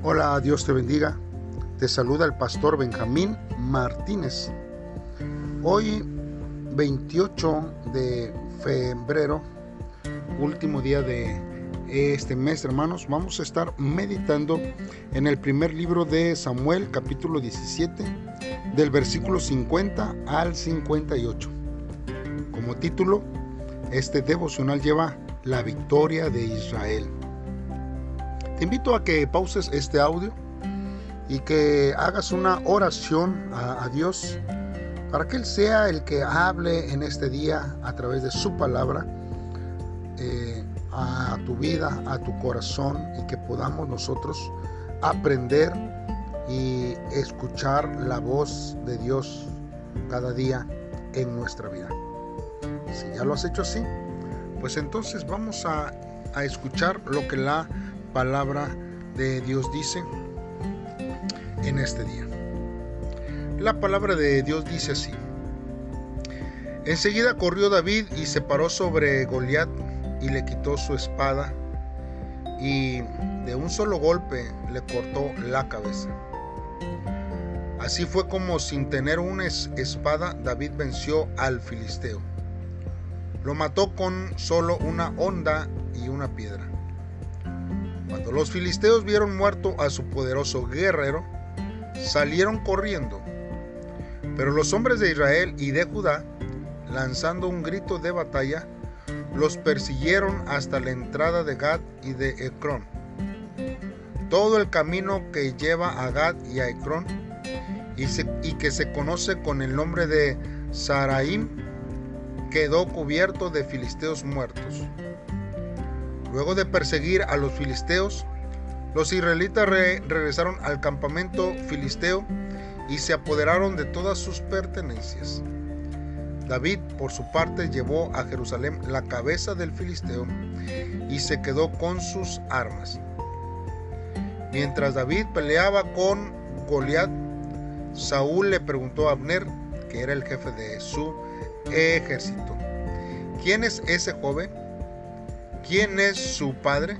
Hola, Dios te bendiga. Te saluda el pastor Benjamín Martínez. Hoy, 28 de febrero, último día de este mes, hermanos, vamos a estar meditando en el primer libro de Samuel, capítulo 17, del versículo 50 al 58. Como título, este devocional lleva La victoria de Israel. Te invito a que pauses este audio y que hagas una oración a Dios para que Él sea el que hable en este día a través de su palabra a tu vida, a tu corazón, y que podamos nosotros aprender y escuchar la voz de Dios cada día en nuestra vida. Si ya lo has hecho así, pues entonces vamos a escuchar lo que la palabra de Dios dice en este día. La palabra de Dios dice así: enseguida corrió David y se paró sobre Goliat y le quitó su espada y de un solo golpe le cortó la cabeza. Así fue como, sin tener una espada, David venció al filisteo. Lo mató con solo una honda y una piedra. Cuando los filisteos vieron muerto a su poderoso guerrero, salieron corriendo. Pero los hombres de Israel y de Judá, lanzando un grito de batalla, los persiguieron hasta la entrada de Gad y de Ecrón. Todo el camino que lleva a Gad y a Ecrón, y que se conoce con el nombre de Saraim, quedó cubierto de filisteos muertos. Luego de perseguir a los filisteos, los israelitas regresaron al campamento filisteo y se apoderaron de todas sus pertenencias. David, por su parte, llevó a Jerusalén la cabeza del filisteo y se quedó con sus armas. Mientras David peleaba con Goliat, Saúl le preguntó a Abner, que era el jefe de su ejército: ¿quién es ese joven? ¿Quién es su padre?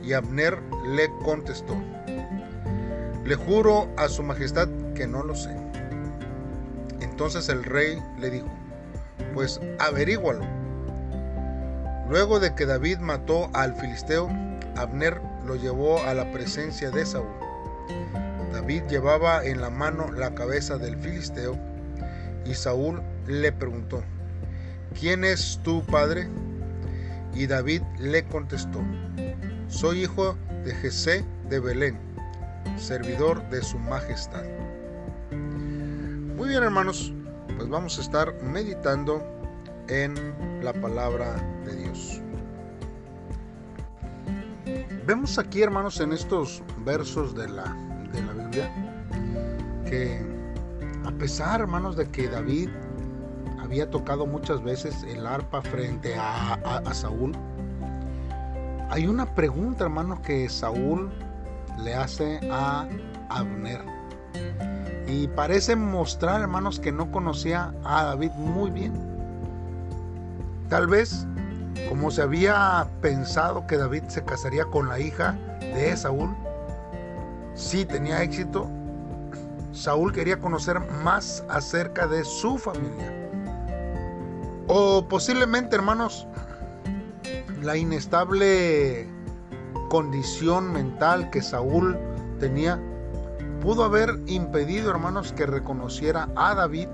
Y Abner le contestó: le juro a su majestad que no lo sé. Entonces el rey le dijo: pues averígualo. Luego de que David mató al filisteo, Abner lo llevó a la presencia de Saúl. David llevaba en la mano la cabeza del filisteo y Saúl le preguntó: ¿quién es tu padre? Y David le contestó: soy hijo de Jesé de Belén, servidor de su majestad. Muy bien, hermanos, pues vamos a estar meditando en la palabra de Dios. Vemos aquí, hermanos, en estos versos de la Biblia, que a pesar, hermanos, de que David había tocado muchas veces el arpa frente a Saúl, hay una pregunta, hermanos, que Saúl le hace a Abner, y parece mostrar, hermanos, que no conocía a David muy bien. Tal vez, como se había pensado que David se casaría con la hija de Saúl, sí tenía éxito, Saúl quería conocer más acerca de su familia. O posiblemente, hermanos, la inestable condición mental que Saúl tenía pudo haber impedido, hermanos, que reconociera a David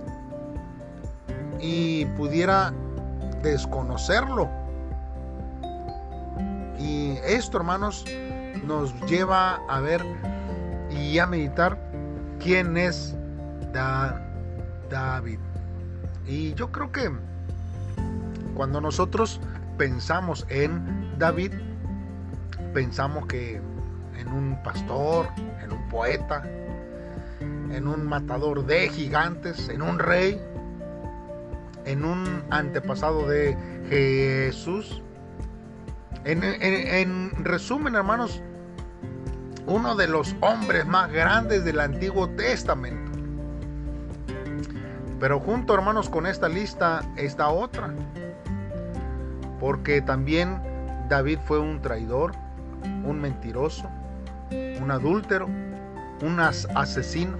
y pudiera desconocerlo. Y esto, hermanos, nos lleva a ver y a meditar quién es David. Y yo creo que cuando nosotros pensamos en David, pensamos que en un pastor, en un poeta, en un matador de gigantes, en un rey, en un antepasado de Jesús. En resumen, hermanos, uno de los hombres más grandes del Antiguo Testamento. Pero junto, hermanos, con esta lista está otra, porque también David fue un traidor, un mentiroso, un adúltero, un asesino.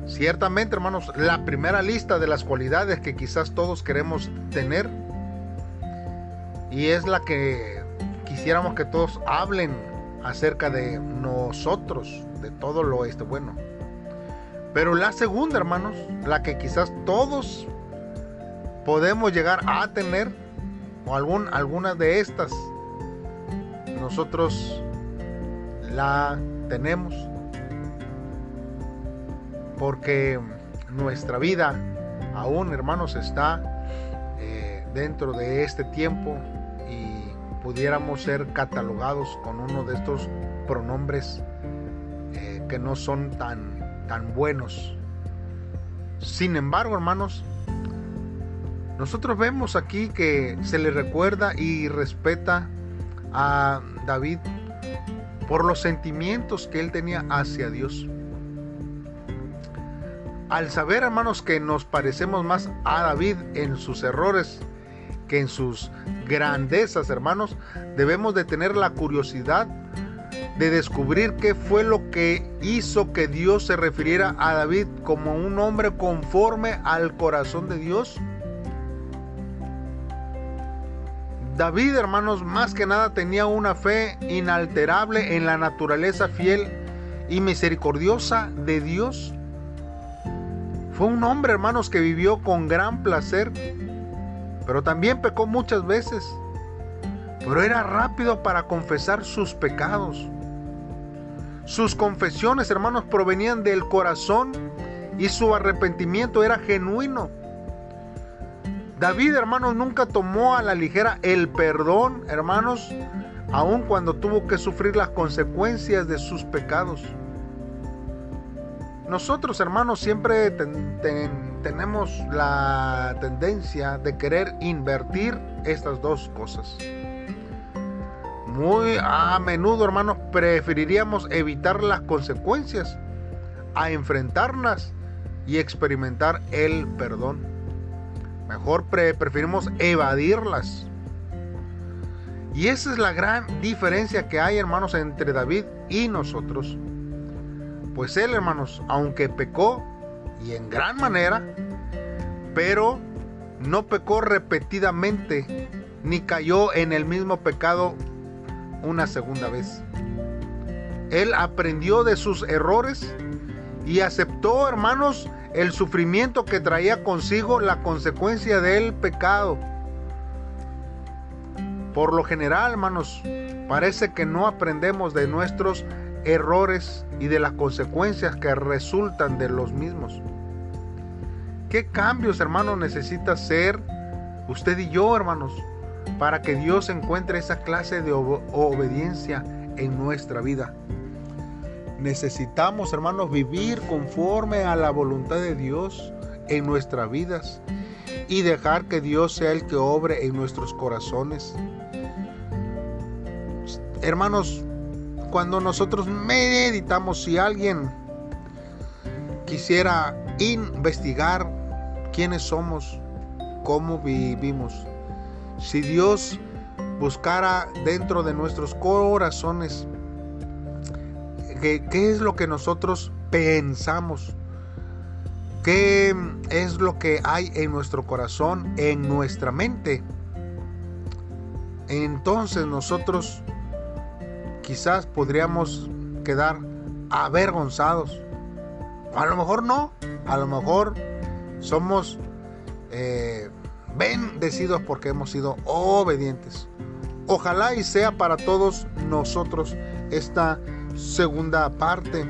Ciertamente, hermanos, la primera lista de las cualidades que quizás todos queremos tener, y es la que quisiéramos que todos hablen acerca de nosotros, de todo lo bueno. Pero la segunda, hermanos, la que quizás todos podemos llegar a tener, o alguna de estas, nosotros la tenemos, porque nuestra vida aún, hermanos, está dentro de este tiempo y pudiéramos ser catalogados con uno de estos pronombres que no son tan buenos. Sin embargo, hermanos, nosotros vemos aquí que se le recuerda y respeta a David por los sentimientos que él tenía hacia Dios. Al saber, hermanos, que nos parecemos más a David en sus errores que en sus grandezas, hermanos, debemos de tener la curiosidad de descubrir qué fue lo que hizo que Dios se refiriera a David como un hombre conforme al corazón de Dios. David, hermanos, más que nada tenía una fe inalterable en la naturaleza fiel y misericordiosa de Dios. Fue un hombre, hermanos, que vivió con gran placer, pero también pecó muchas veces. Pero era rápido para confesar sus pecados. Sus confesiones, hermanos, provenían del corazón y su arrepentimiento era genuino. David, hermanos, nunca tomó a la ligera el perdón, hermanos, aun cuando tuvo que sufrir las consecuencias de sus pecados. Nosotros, hermanos, siempre tenemos la tendencia de querer invertir estas dos cosas. Muy a menudo, hermanos, preferiríamos evitar las consecuencias a enfrentarlas y experimentar el perdón. Mejor preferimos evadirlas. Y esa es la gran diferencia que hay, hermanos, entre David y nosotros. Pues él, hermanos, aunque pecó, y en gran manera, pero no pecó repetidamente, ni cayó en el mismo pecado una segunda vez. Él aprendió de sus errores y aceptó, hermanos, el sufrimiento que traía consigo la consecuencia del pecado. Por lo general, hermanos, parece que no aprendemos de nuestros errores y de las consecuencias que resultan de los mismos. ¿Qué cambios, hermanos, necesita hacer usted y yo, hermanos, para que Dios encuentre esa clase de obediencia en nuestra vida? Necesitamos, hermanos, vivir conforme a la voluntad de Dios en nuestras vidas y dejar que Dios sea el que obre en nuestros corazones. Hermanos, cuando nosotros meditamos, si alguien quisiera investigar quiénes somos, cómo vivimos, si Dios buscara dentro de nuestros corazones qué es lo que nosotros pensamos, qué es lo que hay en nuestro corazón, en nuestra mente, entonces nosotros quizás podríamos quedar avergonzados. A lo mejor no, a lo mejor somos bendecidos porque hemos sido obedientes. Ojalá y sea para todos nosotros esta segunda parte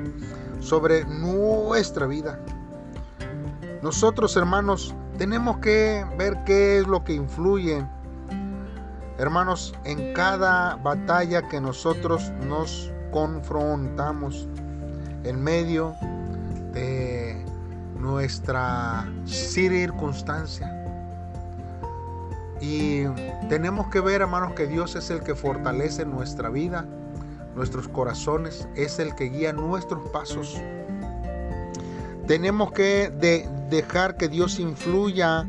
sobre nuestra vida. Nosotros, hermanos, tenemos que ver qué es lo que influye, hermanos, en cada batalla que nosotros nos confrontamos en medio de nuestra circunstancia. Y tenemos que ver, hermanos, que Dios es el que fortalece nuestra vida, nuestros corazones, es el que guía nuestros pasos. Tenemos que dejar que Dios influya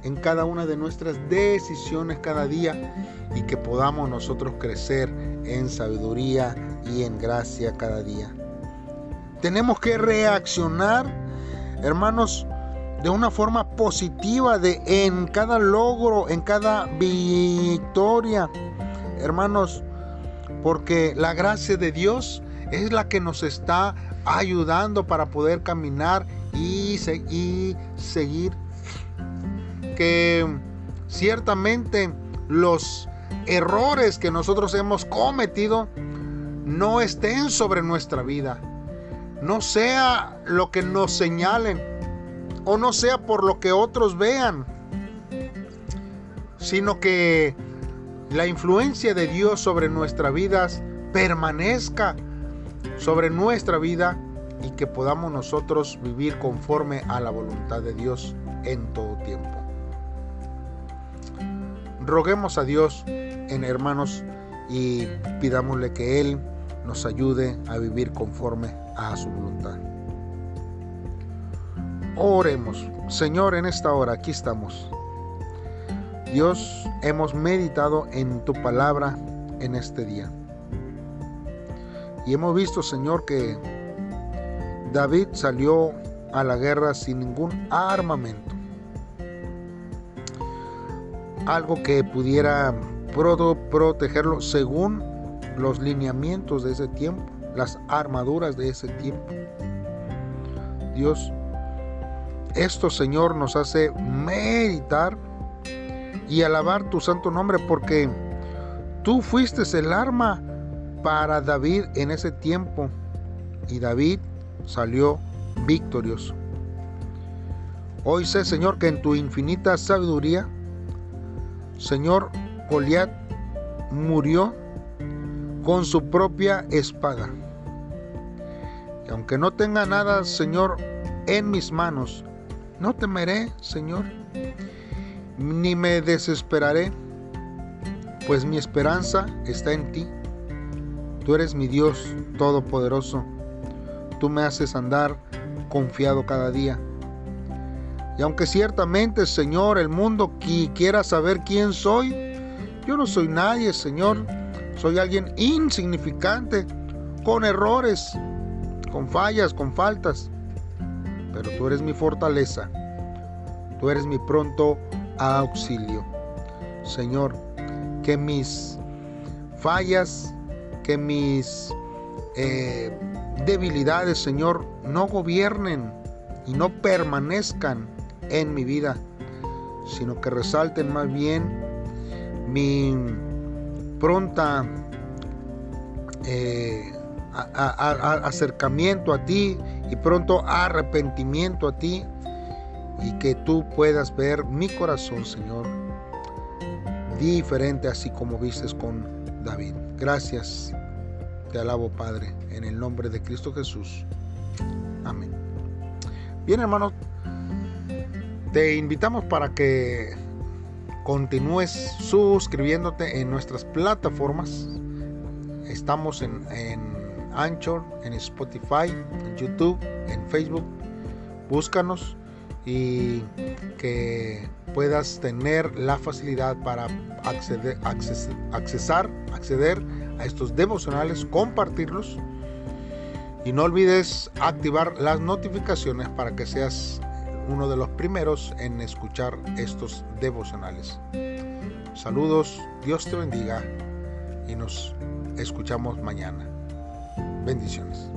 en cada una de nuestras decisiones cada día y que podamos nosotros crecer en sabiduría y en gracia cada día. Tenemos que reaccionar, hermanos, de una forma positiva en cada logro, en cada victoria, hermanos, porque la gracia de Dios es la que nos está ayudando para poder caminar y seguir. Que ciertamente los errores que nosotros hemos cometido no estén sobre nuestra vida, no sea lo que nos señalen o no sea por lo que otros vean, sino que la influencia de Dios sobre nuestras vidas permanezca sobre nuestra vida y que podamos nosotros vivir conforme a la voluntad de Dios en todo tiempo. Roguemos a Dios, hermanos, y pidámosle que Él nos ayude a vivir conforme a su voluntad. Oremos. Señor, en esta hora aquí estamos. Dios, hemos meditado en tu palabra en este día. Y hemos visto, Señor, que David salió a la guerra sin ningún armamento. Algo que pudiera protegerlo según los lineamientos de ese tiempo, las armaduras de ese tiempo. Dios, esto, Señor, nos hace meditar y alabar tu santo nombre, porque tú fuiste el arma para David en ese tiempo y David salió victorioso. Hoy sé, Señor, que en tu infinita sabiduría, Señor, Goliat murió con su propia espada. Y aunque no tenga nada, Señor, en mis manos, no temeré, Señor, ni me desesperaré, pues mi esperanza está en ti. Tú eres mi Dios todopoderoso. Tú me haces andar confiado cada día. Y aunque ciertamente, Señor, el mundo quiera saber quién soy, yo no soy nadie, Señor. Soy alguien insignificante, con errores, con fallas, con faltas. Pero tú eres mi fortaleza. Tú eres mi pronto auxilio. Señor, que mis fallas, que mis debilidades, Señor, no gobiernen y no permanezcan en mi vida, sino que resalten más bien mi pronta acercamiento a ti y pronto arrepentimiento a ti, y que tú puedas ver mi corazón, Señor, diferente, así como vistes con David. Gracias, te alabo, Padre, en el nombre de Cristo Jesús. Amén. Bien, hermanos, te invitamos para que continúes suscribiéndote en nuestras plataformas. Estamos en Anchor, en Spotify, en YouTube, en Facebook. Búscanos y que puedas tener la facilidad para acceder a estos devocionales, compartirlos, y no olvides activar las notificaciones para que seas uno de los primeros en escuchar estos devocionales. Saludos, Dios te bendiga y nos escuchamos mañana. Bendiciones.